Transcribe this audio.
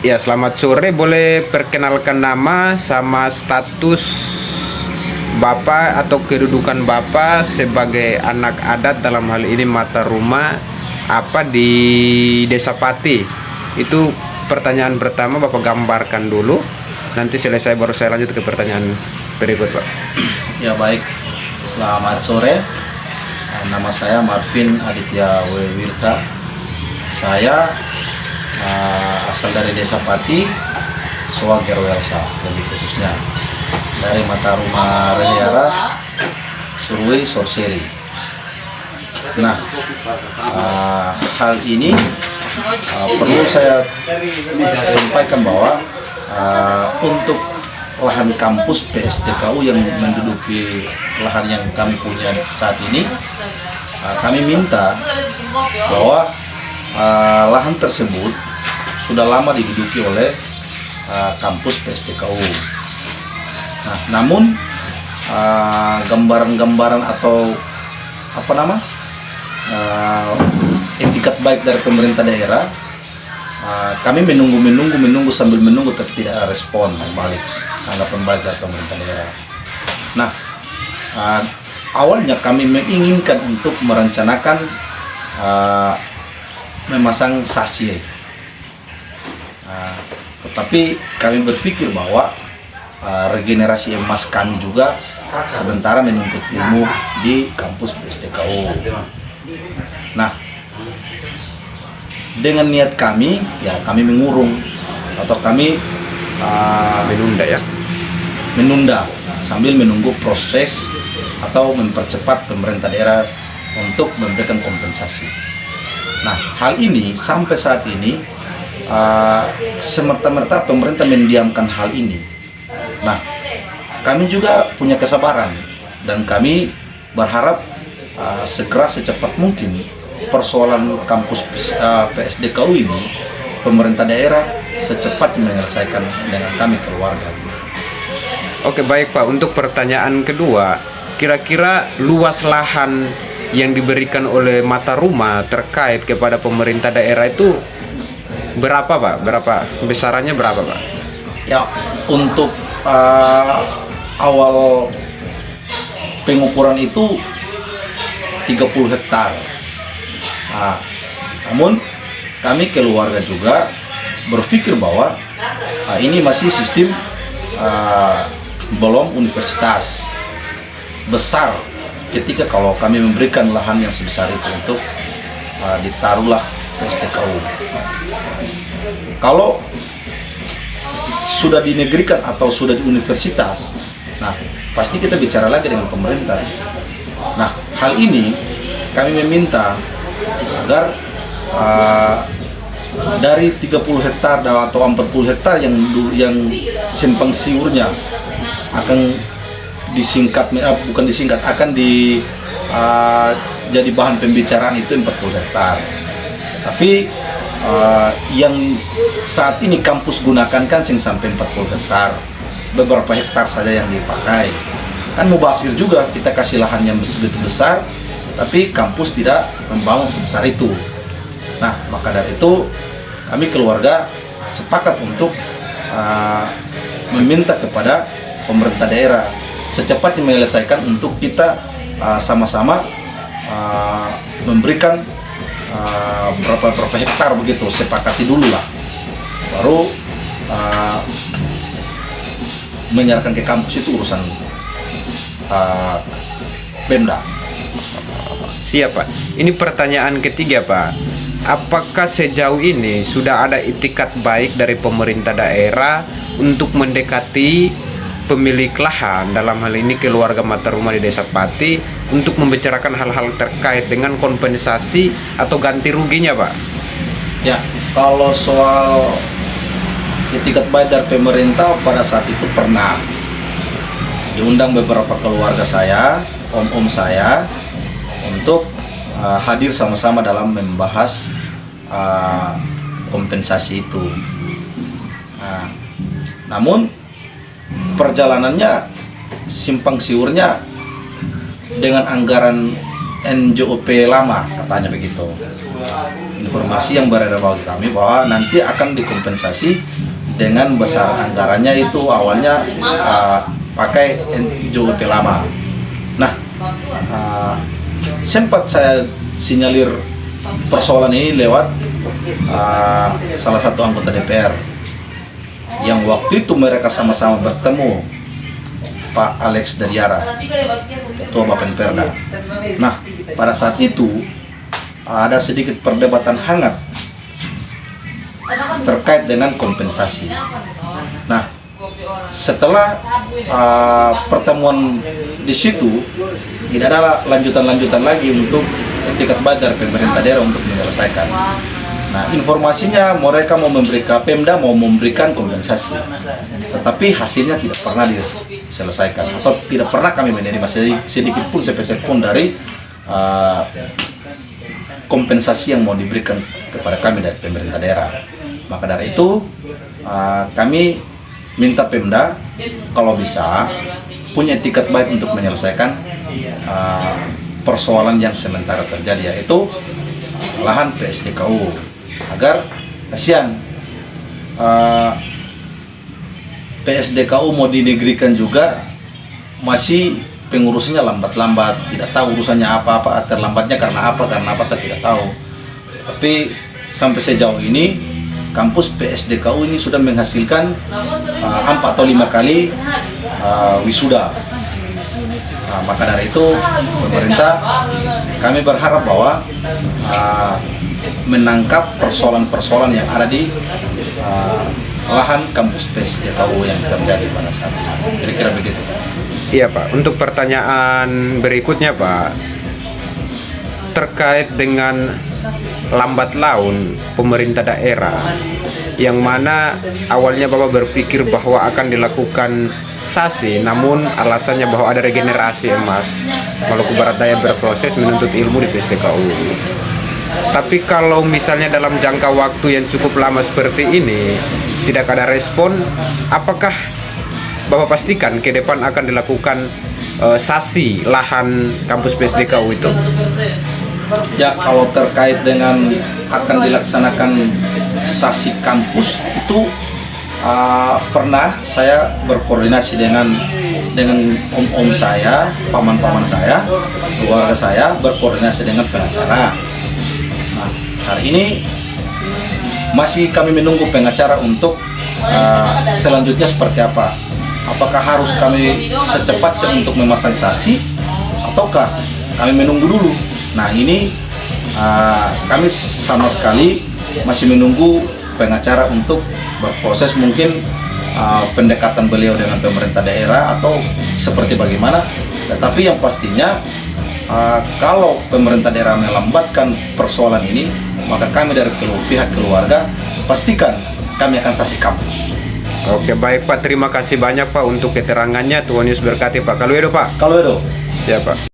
Ya, selamat sore. Boleh perkenalkan nama sama status Bapak atau kedudukan Bapak sebagai anak adat dalam hal ini mata rumah apa di Desa Pati? Itu pertanyaan pertama, Bapak gambarkan dulu. Nanti selesai baru saya lanjut ke pertanyaan berikut, Pak. Ya baik, selamat sore. Nama saya Marvin Aditya Wirta. Saya asal dari Desa Pati, Soager Welsa, lebih khususnya dari mata rumah Reliara, Surwei, Sorseri. Nah, hal ini perlu saya sampaikan bahwa untuk lahan kampus PSDKU yang menduduki lahan yang kami punya saat ini, kami minta bahwa lahan tersebut sudah lama diduduki oleh kampus PSDKU. Nah, namun gambaran-gambaran atau etikat baik dari pemerintah daerah, kami menunggu sambil menunggu tapi tidak ada respon balik, tanggapan balik dari pemerintah daerah. Nah, awalnya kami menginginkan untuk merencanakan memasang sasye. Tetapi kami berpikir bahwa regenerasi emas kami juga sementara menuntut ilmu di kampus PSDKU. Nah, dengan niat kami, ya kami mengurung atau kami menunda sambil menunggu proses atau mempercepat pemerintah daerah untuk memberikan kompensasi. Nah, hal ini sampai saat ini semerta-merta pemerintah mendiamkan hal ini. Nah, kami juga punya kesabaran dan kami berharap segera secepat mungkin persoalan kampus PSDKU ini pemerintah daerah secepatnya menyelesaikan dengan kami keluarga. Oke, baik Pak. Untuk pertanyaan kedua, kira-kira luas lahan yang diberikan oleh mata rumah terkait kepada pemerintah daerah itu berapa, Pak? Berapa besarannya berapa, Pak? Ya, untuk awal pengukuran itu 30 hektar. Nah, namun kami keluarga juga berpikir bahwa ini masih sistem belum universitas besar ketika kalau kami memberikan lahan yang sebesar itu untuk ditaruhlah PSDKU. Kalau sudah dinegerikan atau sudah di universitas, nah pasti kita bicara lagi dengan pemerintah. Nah, hal ini kami meminta agar dari 30 hektar atau 40 hektar yang simpang siurnya akan disingkat, bukan disingkat, akan jadi bahan pembicaraan itu 40 hektar. Tapi yang saat ini kampus gunakan kan sampai 40 hektar, beberapa hektar saja yang dipakai. Kan mubazir juga, kita kasih lahan yang begitu besar, tapi kampus tidak membangun sebesar itu. Nah, maka dari itu kami keluarga sepakat untuk meminta kepada pemerintah daerah secepatnya menyelesaikan untuk kita sama-sama memberikan berapa hektar begitu, sepakati dulu lah, baru menyerahkan ke kampus. Itu urusan Pemda. Siap, Pak. Ini pertanyaan ketiga, Pak. Apakah sejauh ini sudah ada itikat baik dari pemerintah daerah untuk mendekati pemilik lahan, dalam hal ini keluarga mata rumah di Desa Pati, untuk membicarakan hal-hal terkait dengan kompensasi atau ganti ruginya, Pak? Ya, kalau soal itikat baik dari pemerintah, pada saat itu pernah diundang beberapa keluarga saya, om-om saya, untuk hadir sama-sama dalam membahas kompensasi itu. Namun perjalanannya simpang siurnya dengan anggaran NJOP lama, katanya begitu. informasi yang beredar bagi kami bahwa nanti akan dikompensasi dengan besar anggarannya itu awalnya pakai NJOP lama. Nah, sempat saya sinyalir persoalan ini lewat salah satu anggota DPR yang waktu itu mereka sama-sama bertemu, Pak Alex Dadiara, Ketua Bapemperda. Nah, pada saat itu ada sedikit perdebatan hangat terkait dengan kompensasi. Nah, setelah pertemuan di situ tidak ada lanjutan-lanjutan lagi untuk etikat baik dari pemerintah daerah untuk menyelesaikan. Nah, informasinya mereka mau memberikan, Pemda mau memberikan kompensasi, tetapi hasilnya tidak pernah diselesaikan atau tidak pernah kami menerima sedikit pun sepeser pun dari kompensasi yang mau diberikan kepada kami dari pemerintah daerah. Maka dari itu kami minta Pemda kalau bisa punya etikat baik untuk menyelesaikan persoalan yang sementara terjadi, yaitu lahan PSDKU, agar kasihan PSDKU mau dinegrikan juga masih pengurusnya lambat-lambat, tidak tahu urusannya apa-apa, terlambatnya karena apa saya tidak tahu. Tapi sampai sejauh ini kampus PSDKU ini sudah menghasilkan 4 atau 5 kali wisuda. Nah, maka dari itu pemerintah, kami berharap bahwa menangkap persoalan-persoalan yang ada di lahan kampus PSDKU yang terjadi pada saat ini. Kira-kira begitu. Iya Pak, untuk pertanyaan berikutnya Pak, terkait dengan lambat laun pemerintah daerah, yang mana awalnya Bapak berpikir bahwa akan dilakukan sasi, namun alasannya bahwa ada regenerasi emas Maluku Barat Daya berproses menuntut ilmu di PSDKU. Tapi kalau misalnya dalam jangka waktu yang cukup lama seperti ini tidak ada respon, apakah Bapak pastikan ke depan akan dilakukan sasi lahan kampus PSDKU itu? Ya, kalau terkait dengan akan dilaksanakan sasi kampus itu pernah saya berkoordinasi dengan om-om saya, paman-paman saya, keluarga saya, berkoordinasi dengan pengacara. Nah, hari ini masih kami menunggu pengacara untuk selanjutnya seperti apa. Apakah harus kami secepatnya untuk memasang sasi, ataukah kami menunggu dulu? Nah, ini kami sama sekali masih menunggu pengacara untuk berproses, mungkin pendekatan beliau dengan pemerintah daerah atau seperti bagaimana. Tetapi yang pastinya kalau pemerintah daerah melambatkan persoalan ini, maka kami dari pihak keluarga pastikan kami akan sasi kampus. Oke, baik Pak, terima kasih banyak Pak untuk keterangannya. Tuhan Yesus berkati Pak. Kaluedo Pak. Kaluedo. Siap Pak.